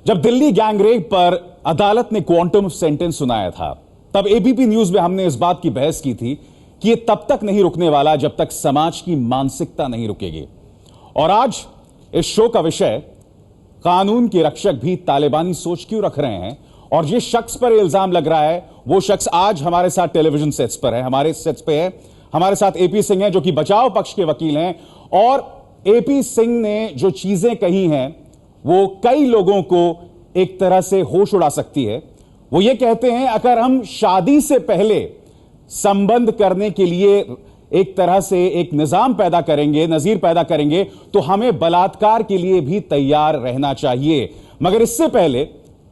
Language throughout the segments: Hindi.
जब दिल्ली गैंगरेप पर अदालत ने क्वांटम सेंटेंस सुनाया था, तब एबीपी न्यूज में हमने इस बात की बहस की थी कि यह तब तक नहीं रुकने वाला जब तक समाज की मानसिकता नहीं रुकेगी। और आज इस शो का विषय कानून के रक्षक भी तालिबानी सोच क्यों रख रहे हैं, और जिस शख्स पर इल्जाम लग रहा है वो शख्स आज हमारे साथ टेलीविजन सेट्स पर है, हमारे सेट्स पे है। हमारे साथ एपी सिंह है जो कि बचाव पक्ष के वकील हैं, और एपी सिंह ने जो चीजें कही हैं वो कई लोगों को एक तरह से होश उड़ा सकती है। वो ये कहते हैं अगर हम शादी से पहले संबंध करने के लिए एक तरह से एक निजाम पैदा करेंगे, नजीर पैदा करेंगे, तो हमें बलात्कार के लिए भी तैयार रहना चाहिए। मगर इससे पहले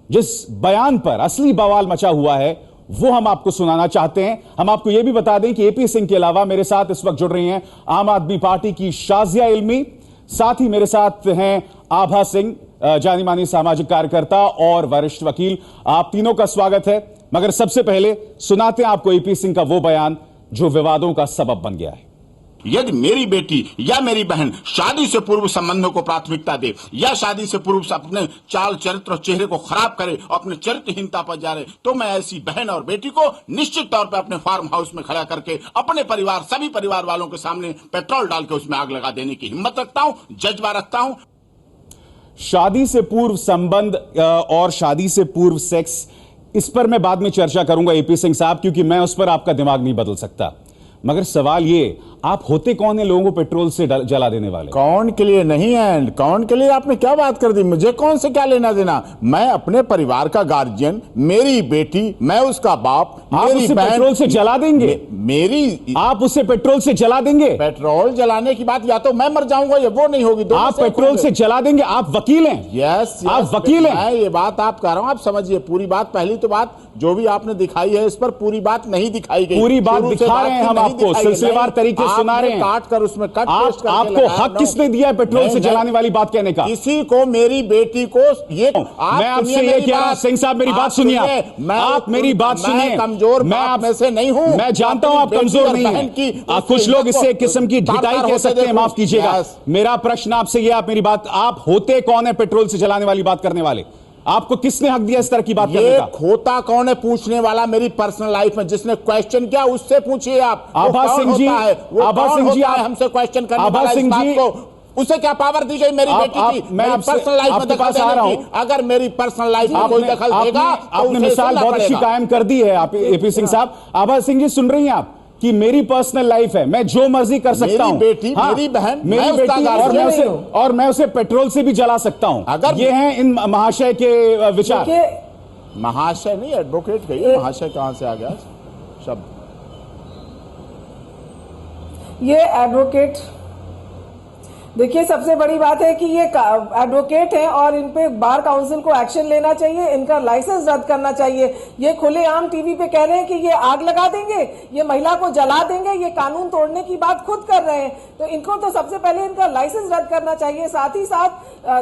जिस बयान पर असली बवाल मचा हुआ है वो हम आपको सुनाना चाहते हैं। हम आपको यह भी बता दें कि एपी सिंह के अलावा मेरे साथ इस वक्त जुड़ रही हैं आम आदमी पार्टी की शाजिया इल्मी, साथ ही मेरे साथ हैं आभा सिंह, जानी मानी सामाजिक कार्यकर्ता और वरिष्ठ वकील। आप तीनों का स्वागत है। मगर सबसे पहले सुनाते हैं आपको एपी सिंह का वो बयान जो विवादों का सबब बन गया है। यदि मेरी बेटी या मेरी बहन शादी से पूर्व संबंधों को प्राथमिकता दे या शादी से पूर्व अपने चाल चरित्र और चेहरे को खराब करे और अपने चरित्रहीनता पर जा रहे, तो मैं ऐसी बहन और बेटी को निश्चित तौर पर अपने फार्म हाउस में खड़ा करके अपने परिवार, सभी परिवार वालों के सामने पेट्रोल डाल के उसमें आग लगा देने की हिम्मत रखता हूं, जज्बा रखता हूं। शादी से पूर्व संबंध और शादी से पूर्व सेक्स, इस पर मैं बाद में चर्चा करूंगा एपी सिंह साहब, क्योंकि मैं उस पर आपका दिमाग नहीं बदल सकता। मगर सवाल ये, आप होते कौन है लोगों को पेट्रोल से जला देने वाले? कौन के लिए नहीं है, कौन के लिए? आपने क्या बात कर दी? मुझे कौन से क्या लेना देना? मैं अपने परिवार का गार्जियन, मेरी बेटी, मैं उसका बाप, आप मेरी उसे बहन, पेट्रोल से जला देंगे? मेरी आप उसे पेट्रोल से जला देंगे? पेट्रोल जलाने की बात या तो मैं मर जाऊंगा या वो नहीं होगी। आप पेट्रोल से जला देंगे? आप वकील हैं? यस, आप वकील हैं? मैं ये बात आप कह रहा हूं, आप समझिए पूरी बात। पहली तो बात जो भी आपने दिखाई है इस पर पूरी बात नहीं दिखाई गई। पूरी बात दिखा रहे हैं हम आपको, सिलसिलेवार तरीके से सुना रहे हैं। काट कर उसमें कट पेस्ट करके आपको हक किसने दिया है पेट्रोल से जलाने वाली बात कहने का? किसी को, मेरी बेटी को ये मैं आपसे ये कह रहा हूं, सिंह साहब मेरी बात सुनिए। आप मेरी बात सुनिए। कमजोर मैं आप में से नहीं हूं। मैं जानता हूं आप कमजोर नहीं हैं। कुछ लोग इससे एक किस्म की ढिठाई कह सकते हैं, माफ कीजिएगा। मेरा प्रश्न आपसे ये, आप मेरी बात, आप होते कौन है पेट्रोल से जलाने वाली बात करने वाले? आपको किसने हक दिया इस तरह की बात करने का? खोता कौन है पूछने वाला? मेरी पर्सनल लाइफ में जिसने क्वेश्चन किया उससे पूछिए आप। आभा सिंह जी, आभा सिंह जी, आप हमसे क्वेश्चन करने आभा वाला सिंह इस जी बात को, उसे क्या पावर दी गई मेरी बेटी की? मैं पर्सनल लाइफ में दखल देने की? अगर मेरी पर्सनल लाइफ में कोई दखल देगा आपने मिसाल बहुत अच्छी कायम कर दी है आप एपी सिंह साहब। आभा सिंह जी, सुन रही हैं आप कि मेरी पर्सनल लाइफ है, मैं जो मर्जी कर सकता हूं। मेरी बेटी, मेरी बहन, मेरी बेटी, और मैं उसे पेट्रोल से भी जला सकता हूं। अगर ये हैं इन महाशय के विचार। महाशय नहीं, एडवोकेट कहिए, महाशय कहां से आ गया शब्द? ये एडवोकेट, देखिए सबसे बड़ी बात है कि ये एडवोकेट हैं और इन पे बार काउंसिल को एक्शन लेना चाहिए, इनका लाइसेंस रद्द करना चाहिए। ये खुलेआम टीवी पे कह रहे हैं कि ये आग लगा देंगे, ये महिला को जला देंगे, ये कानून तोड़ने की बात खुद कर रहे हैं। तो इनको तो सबसे पहले इनका लाइसेंस रद्द करना चाहिए। साथ ही साथ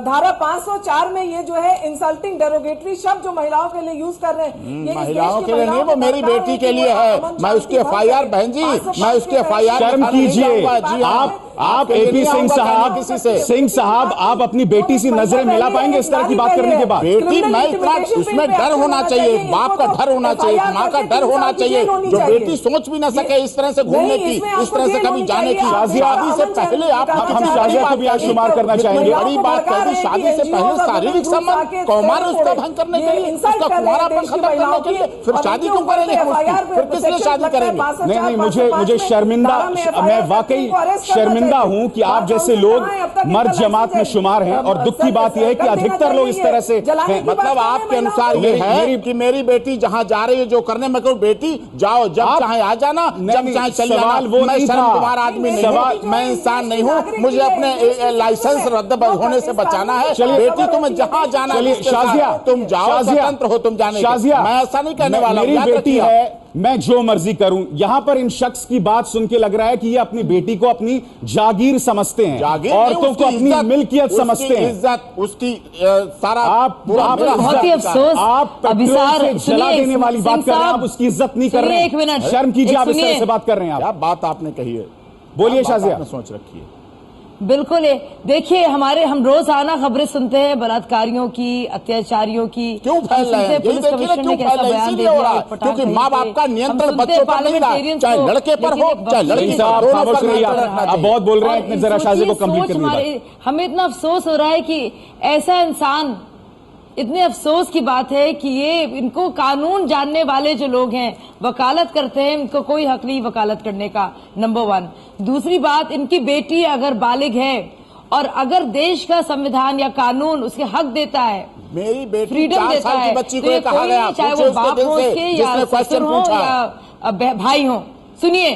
धारा 504 में ये जो है इंसल्टिंग डेरोगेटरी शब्द जो महिलाओं के लिए यूज कर रहे हैं, ये महिलाओं के लिए नहीं, वो मेरी बेटी के लिए है। मैं उसकी एफआईआर, बहन जी, मैं उसकी एफआईआर शर्म कीजिए। आप एपी सिंह साहब, आप अपनी बेटी से नजरें मिला पाएंगे इस तरह की बात करने के बाद? बेटी, मैं इतना, उसमें डर होना चाहिए, बाप का डर होना चाहिए, माँ का डर होना चाहिए, जो बेटी सोच भी ना सके इस तरह से घूमने की, इस तरह से कभी जाने की। शादी से पहले हम शाजिया को भी आज शुमार करना चाहेंगे। बड़ी बात कह दी, शादी से पहले शारीरिक संबंध, कौमार उसका भंग करने के लिए, उसका कुंवारापन खत्म करने के लिए, फिर शादी क्यों करेंगे हम उसकी? फिर किस लिए शादी करेंगे? नहीं, मुझे शर्मिंदा, मैं वाकई शर्मिंदा हूं कि आप जैसे लोग मर्द जमात में शुमार हैं। और दुख की बात यह है कि अधिकतर लोग इस तरह से हैं। मतलब आपके अनुसार ये है कि मेरी बेटी जहां जा रही है जो करने, मैं कहूं बेटी जाओ, जब चाहे आ जाना, जब चाहे चली जाना। मैं शर्म कुमार आदमी नहीं हूं, मैं इंसान नहीं हूं, मुझे अपने लाइसेंस रद्द होने से बचाना है। बेटी तुम्हें जहां जाना है शाजिया, तुम जाओ, स्वतंत्र हो तुम जाने के। मैं ऐसा नहीं कहने वाला। मेरी बेटी है, मैं जो मर्जी करूं। यहां पर इन शख्स की बात सुन के लग रहा है कि ये अपनी बेटी को अपनी जागीर समझते हैं, औरतों को अपनी मिल्कियत समझते हैं। इज्जत उसकी सारा आप बहुत ही अफसोस, आप पेट्रोल से जला देने वाली बात कर रहे हैं, आप उसकी इज्जत नहीं कर रहे हैं। एक मिनट, शर्म कीजिए, आप इस तरह से बात कर रहे हैं। क्या बात आपने कही है? बोलिए शाजिया। सोच रखी है बिल्कुल है। देखिए हम रोजाना खबरें सुनते हैं बलात्कारियों की, अत्याचारियों की। क्यों फैल रहे हैं? पुलिस कमिश्नर ने कैसा बयान दे दिया, क्योंकि माँ बाप का नियंत्रण बच्चों पर नहीं रहा, चाहे लड़के पर हो चाहे लड़की पर, दोनों पर नियंत्रण रखना चाहिए। आप बहुत बोल रहे हैं, इतने जरा शाज़ी को कंप्लीट करने। हमें इतना अफसोस हो रहा है कि ऐसा इंसान, इतने अफसोस की बात है कि ये इनको कानून जानने वाले जो लोग हैं वकालत करते हैं, इनको कोई हक नहीं वकालत करने का, नंबर 1। दूसरी बात, इनकी बेटी अगर बालिग है और अगर देश का संविधान या कानून उसके हक देता है, मेरी बेटी फ्रीडम 4 देता साल है, की बच्ची तो को कहा गया, चाहे वो बाप हो उसके या ससुर हो या भाई हो। सुनिए,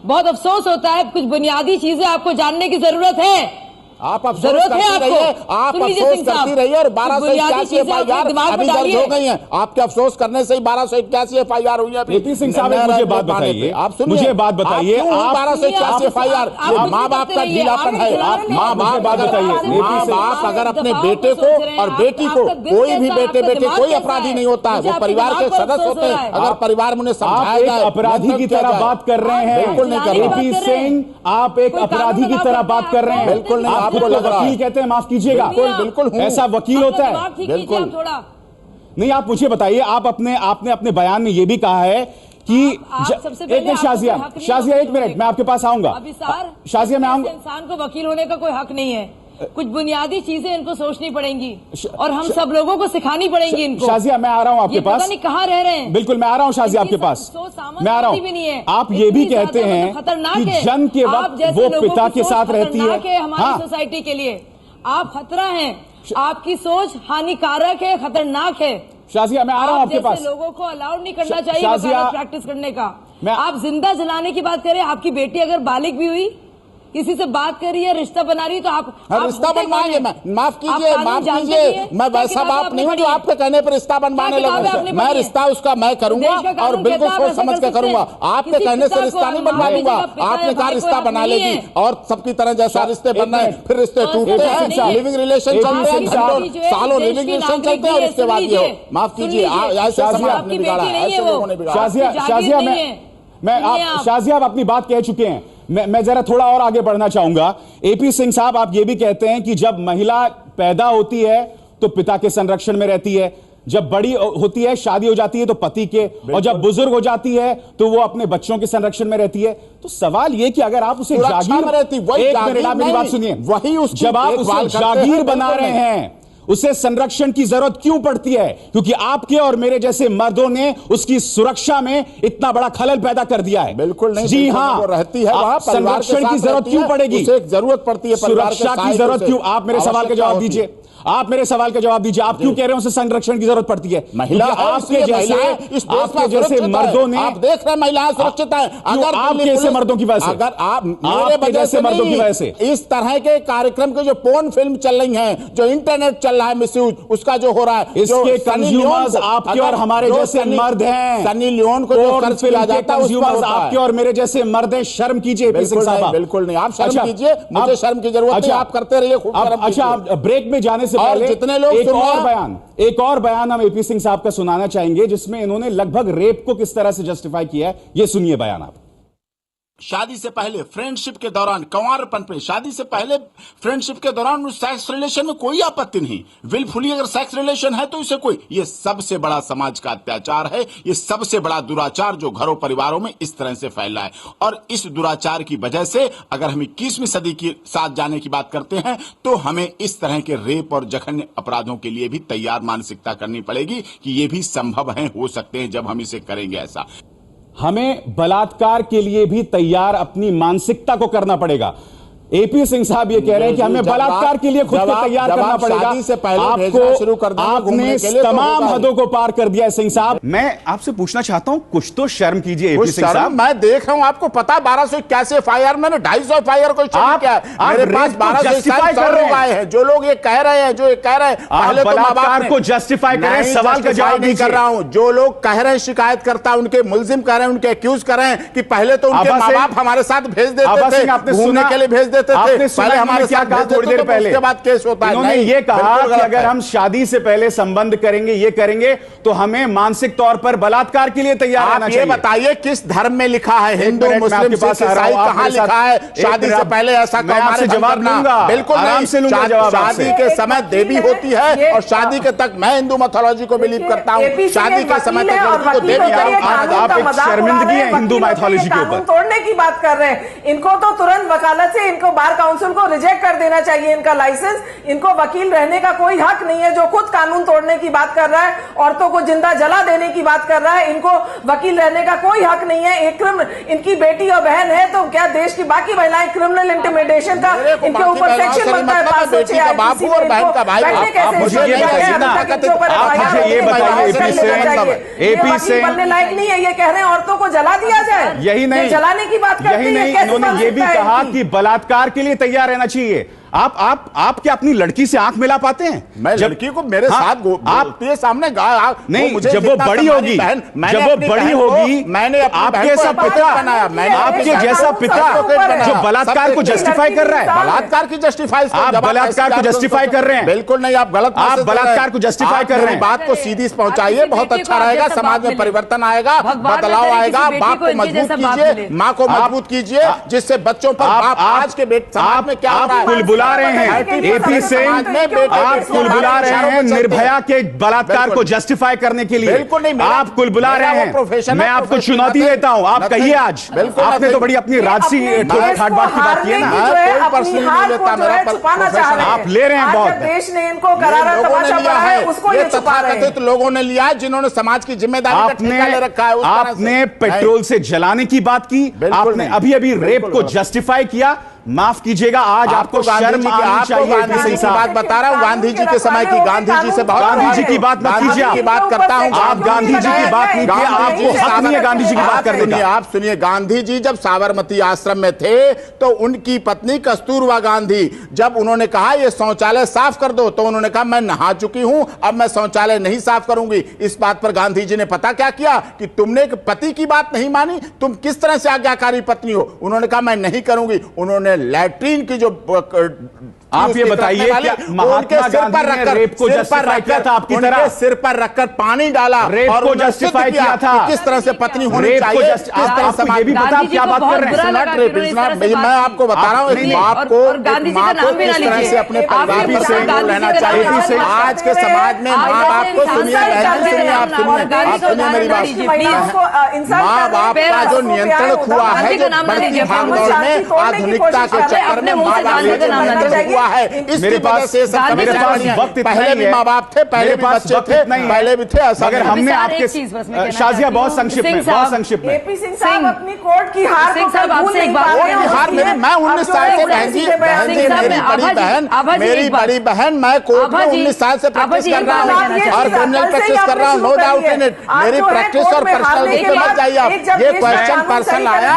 बहुत अफसोस होता है, कुछ बुनियादी चीजें आपको जानने की जरूरत है। आप अफसोस करती रहिए, आप अफसोस करती रहिए और 1281 FIR अभी दर्ज हो गई हैं। आपके अफसोस करने से ही 1281 FIR हुई है। एपी सिंह साहब, मुझे बात बताइए, आप सुनिए, मुझे बात बताइए, आप 1281 FIR, ये माँ बाप का ढीलापन है। आप माँ बाप बात बताइए, माँ बाप अगर अपने बेटे को और बेटी को, कोई भी बेटे कोई अपराधी नहीं होता है, वो परिवार के सदस्य होते हैं। अगर परिवार में उन्हें समझाया जाए, अपराधी की तरह बात कर रहे हैं। बिल्कुल नहीं कर रहे। एपी सिंह, आप एक अपराधी की तरह बात कर रहे हैं। बिल्कुल नहीं, आपको लग रहा है, वकील कहते हैं, माफ कीजिएगा, बिल्कुल ऐसा वकील होता है? बिल्कुल नहीं। आप मुझे बताइए, आपने अपने बयान में यह भी कहा है कि एक मिनट शाजिया, एक मिनट, मैं आपके पास आऊंगा। शाजिया, मैं आऊंगा। इंसान को वकील होने का कोई हक नहीं है। कुछ बुनियादी चीजें इनको सोचनी पड़ेंगी और हम सब लोगों को सिखानी पड़ेंगी इनको। शाजिया, मैं आ रहा हूँ आपके पास। पता नहीं कहाँ रह रहे हैं। बिल्कुल, मैं आ रहा हूँ शाजिया आपके पास, मैं आ रहा हूँ। आप ये भी कहते हैं कि जंग के वक्त वो पिता के साथ रहती है हमारी सोसाइटी के लिए। आप खतरा हैं, आपकी सोच हानिकारक है, खतरनाक है। शाजिया, मैं आ रहा हूँ आपके पास। लोगों को अलाउड नहीं करना चाहिए वकालत प्रैक्टिस करने का। आप जिंदा जलाने की बात करें, आपकी बेटी अगर बालिग भी हुई, किसी से बात कर रही है, रिश्ता बना रही है, तो आप रिश्ता बनवाएंगे। माफ कीजिए, मैं वैसा बाप नहीं हूँ जो आपके कहने पर रिश्ता बनवाने लगूं। मैं रिश्ता उसका मैं करूंगा और बिल्कुल सोच समझ के करूंगा। आपके कहने से रिश्ता नहीं बनवा दूंगा। आपने कहा रिश्ता बना लेगी और सबकी तरह जैसा रिश्ते बनना है, फिर रिश्ते टूटते हैं, लिविंग रिलेशन चलते हैं, सालों लिविंग रिलेशन चलते हैं और उसके बाद ये हो। माफ कीजिए, ऐसे समय आपने बिगाड़ा, ऐसे लोगों ने बिगाड़ा। शाजिया, आप अपनी बात कह चुके हैं। मैं जरा थोड़ा और आगे बढ़ना चाहूंगा। एपी सिंह साहब, आप ये भी कहते हैं कि जब महिला पैदा होती है तो पिता के संरक्षण में रहती है, जब बड़ी होती है, शादी हो जाती है तो पति के, और जब बुजुर्ग हो जाती है तो वो अपने बच्चों के संरक्षण में रहती है। तो सवाल ये कि अगर आप उसे जागीर में रहती, एक मिनट आप मेरी बात सुनिए, जब आप उसे जागीर बना रहे हैं, उसे संरक्षण की जरूरत क्यों पड़ती है? क्योंकि आपके और मेरे जैसे मर्दों ने उसकी सुरक्षा में इतना बड़ा खलल पैदा कर दिया है। बिल्कुल नहीं, जी हाँ, वो रहती है वहां, संरक्षण की जरूरत क्यों पड़ेगी? उसे एक जरूरत पड़ती है, सुरक्षा की जरूरत क्यों? आप मेरे सवाल का जवाब दीजिए, आप मेरे सवाल का जवाब दीजिए। आप क्यों कह रहे हैं उसे संरक्षण की जरूरत पड़ती है? महिला आपके जैसे मर्दों ने, आप देख रहे हैं महिलाएं सुरक्षित है। अगर आपके जैसे मर्दों की वजह से, अगर आप मेरे जैसे मर्दों की वजह से इस तरह के कार्यक्रम के जो पोर्न फिल्म चल रही हैं, जो इंटरनेट चल रहा है मिसयूज, उसका जो हो रहा है, इसके कंज्यूमर्स आपके और हमारे जैसे मर्द हैं। सनी लियोन को जो खर्च किया जाता है, कंज्यूमर्स आपके और मेरे जैसे मर्द हैं। शर्म कीजिए। बिल्कुल नहीं, आप शर्म कीजिए, मुझे शर्म की जरूरत नहीं, आप करते रहिए खूब। अच्छा, ब्रेक में जाने से पहले जितने लोग एक और बयान हम एपी सिंह साहब का सुनाना चाहेंगे, जिसमें इन्होंने लगभग रेप को किस तरह से जस्टिफाई किया है। ये सुनिए बयान आप। शादी से पहले, फ्रेंडशिप के दौरान, कंवारपन पे, शादी से पहले फ्रेंडशिप के दौरान सेक्स रिलेशन में कोई आपत्ति नहीं। विलफुली अगर सेक्स रिलेशन है तो इसे कोई, ये सबसे बड़ा समाज का अत्याचार है, ये सबसे बड़ा दुराचार जो घरों परिवारों में इस तरह से फैला है। और इस दुराचार की वजह से अगर हम 21वीं सदी के साथ जाने की बात करते हैं तो हमें इस तरह के रेप और जघन्य अपराधों के लिए भी तैयार मानसिकता करनी पड़ेगी कि ये भी संभव है, हो सकते हैं जब हम इसे करेंगे। ऐसा हमें बलात्कार के लिए भी तैयार अपनी मानसिकता को करना पड़ेगा। एपी सिंह साहब ये कह रहे हैं कि हमें बलात्कार के लिए खुद को तैयार करना पड़ेगा। से पहले शुरू कर देना, आपने तमाम हदों को पार कर दिया है सिंह साहब। मैं आपसे पूछना चाहता हूं, कुछ तो शर्म कीजिए एपी सिंह साहब। मैं देख रहा हूं, आपको पता 1281 FIR, मैंने 250 FIR को क्या मेरे पास 1200 लोग आए हैं जो लोग ये कह रहे हैं, जो ये कह रहे हैं पहले तो बलात्कार को जस्टिफाई करें, सवाल का जवाब नहीं कर रहा हूं। जो लोग कह रहे हैं शिकायतकर्ता, उनके मुलजिम कह रहे हैं, उनके एक्यूज कर रहे हैं कि पहले तो उनके माँ बाप हमारे साथ भेज देते थे, घूमने के लिए भेज देते देते थे। आपने सुना हमारे क्या कहा थोड़ी देर पहले? उसके बाद केस होता है। इन्होंने ये कहा कि अगर हम शादी से पहले संबंध करेंगे, ये करेंगे, तो हमें मानसिक तौर पर बलात्कार के लिए तैयार रहना चाहिए। ये बताइए किस धर्म में लिखा है, हिंदू मुस्लिम सिख ईसाई, कहां लिखा है शादी से पहले ऐसा आपसे जवाब दूंगा, बिल्कुल आराम से लूंगा जवाब। शादी के समय देवी होती है और शादी के तक मैं हिंदू मैथोलॉजी को बिलीव करता हूं, शादी के समय तक लड़की को देवी आप एक शर्मिंदगी है हिंदू मैथोलॉजी के ऊपर। तोड़ने की बात कर रहे हैं, इनको तो तुरंत वकालत से इनको बार काउंसिल को रिजेक्ट कर देना चाहिए इनका लाइसेंस। इनको वकील रहने का कोई हक नहीं है। जो खुद कानून तोड़ने की बात कर रहा है, औरतों को जिंदा जला देने की बात कर रहा है, इनको वकील रहने का कोई हक नहीं है। एक इनकी बेटी और बहन है तो क्या देश की बाकी महिलाएं क्रिमिनल इंटिमिडेशन का इनके ऊपर सेक्शन बनता है 506 बापू और बहन का भाई। मुझे ये बताइए ना, एपी से बनने लायक नहीं है, ये कह रहे हैं औरतों को जला दिया जाए। यही नहीं, जलाने की बात करते हैं। यही नहीं, इन्होंने ये भी कहा कि बलात्कार के लिए तैयार रहना चाहिए। आप क्या अपनी लड़की से आंख मिला पाते हैं? मैं लड़की को मेरे साथ आप सामने नहीं, जब वो बड़ी होगी, जब वो बड़ी होगी, मैंने आपके जैसा पिता, आपके जैसा पिता जो बलात्कार को जस्टिफाई कर रहा है, बलात्कार की जस्टिफाई, आप बलात्कार को जस्टिफाई कर रहे हैं। बिल्कुल नहीं, आप गलत, आप बलात्कार को जस्टिफाई कर रहे हैं। बात को सीधी पहुंचाइए, बहुत अच्छा रहेगा, समाज में परिवर्तन आएगा, बदलाव आएगा। बाप को मजबूत कीजिए, माँ को मजबूत कीजिए, जिससे बच्चों पर आज के समाज में क्या हो रहा है बुला रहे हैं एपी सिंह, आप कुल बुला रहे हैं निर्भया के बलात्कार को जस्टिफाई करने के लिए। बिल्कुल नहीं, आप कुल बुला रहे हैं। मैं आपको चुनौती देता हूं, आप कहिए आज। आपने तो बड़ी अपनी राजसी ठाट बात की बात की है ना। आप ले रहे हैं बहुत। देश ने इनको करारा तमाशा पड़ा है, उसको ये छुपा रहे हैं। लोगों ने लिया है जिन्होंने समाज की जिम्मेदारी का ठेका ले रखा है। आपने पेट्रोल से जलाने की बात की, आपने अभी अभी रेप को जस्टिफाई किया। माफ कीजिएगा, आज आपको शर्म आनी चाहिए। गांधी जी की बात बता रहा हूँ, गांधी जी के समय की, गांधी जी से बहुत, गांधी जी की बात मत कीजिए, की बात करता हूँ। आप गांधी जी की बात नहीं किए, आपको हक नहीं है गांधी जी की बात करने का। आप सुनिए, गांधी जी जब साबरमती आश्रम में थे तो उनकी पत्नी कस्तूरबा गांधी, जब उन्होंने कहा ये शौचालय साफ कर दो, तो उन्होंने कहा मैं नहा चुकी हूं, अब मैं शौचालय नहीं साफ करूंगी। इस बात पर गांधी जी ने पता क्या किया कि तुमने एक पति की बात नहीं मानी, तुम किस तरह से आज्ञाकारी पत्नी हो। उन्होंने कहा मैं नहीं करूंगी। उन्होंने लैट्रीन की जो आप ये बताइए कि महात्मा गांधी ने रेप को जस्टिफाई किया था आपकी तरह? सिर पर रखकर पानी डाला, रेप को जस्टिफाई किया था। किस तरह से पत्नी होनी चाहिए, किस तरह समाज। ये भी पता, आप क्या बात कर रहे हैं? मैं आपको बता रहा हूँ, बाप को इस तरह से अपने परिवार में रहना चाहिए। आज के समाज में माँ बाप को सुनिए, आप सुनिए मेरी बात। माँ बाप का जो नियंत्रण हुआ है, जो बढ़ती भागदौड़ में आधुनिकता के चक्कर में माँ बाप का नियंत्रण हुआ है, मेरे पास वक्त पहले भी माँ बाप थे, पहले भी बच्चे थे, पहले भी थे। अगर हमने आपके शाजिया बहुत संक्षिप्त में, बहुत संक्षिप्त में, एपी सिंह साहब अपनी कोर्ट की हार को भूल नहीं पा रहे हैं। मैं 19 साल से मेरी बड़ी बहन, मैं कोर्ट में 19 साल से प्रैक्टिस कर रहा हूँ और क्रिमिनल प्रैक्टिस कर रहा हूँ, नो डाउट इन इट। मेरी प्रैक्टिस और पर्सनल पे मत जाइए आप। ये क्वेश्चन पर्सनल आया,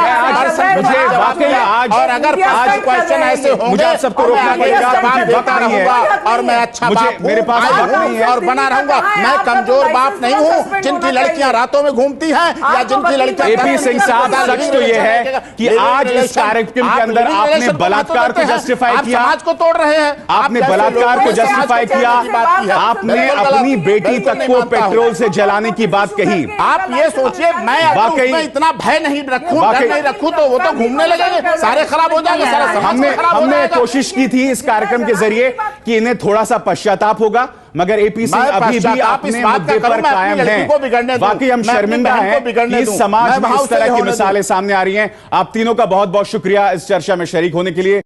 मुझे वाकई आज, और अगर आज क्वेश्चन ऐसे होंगे सबको रोकना पड़ेगा, जवाब देता रहूंगा और मैं अच्छा बाप मेरे पास नहीं है और बना रहूंगा। मैं कमजोर बाप नहीं हूँ जिनकी लड़कियां रातों में घूमती हैं या जिनकी लड़कियां। एपी सिंह साहब, सच तो यह है कि आज इस कार्यक्रम के अंदर आपने बलात्कार को जस्टिफाई किया, समाज को तोड़ रहे हैं, आपने बलात्कार को जस्टिफाई किया, आपने अपनी बेटी तक को पेट्रोल से जलाने की बात कही। आप ये सोचिए, मैं वाकई इतना भय नहीं रखूं, डर नहीं रखूं तो वो तो घूमने लगेंगे, सारे खराब हो जाएंगे, सारा समाज खराब हो जाएगा। कोशिश की थी इस कार्यक्रम के जरिए कि इन्हें थोड़ा सा पश्चाताप होगा, मगर एपी सिंह अभी भी अपने मुद्दे पर कायम हैं। वाकई हम शर्मिंदा हैं कि समाज में इस तरह की मिसालें सामने आ रही हैं। आप तीनों का बहुत बहुत शुक्रिया इस चर्चा में शरीक होने के लिए।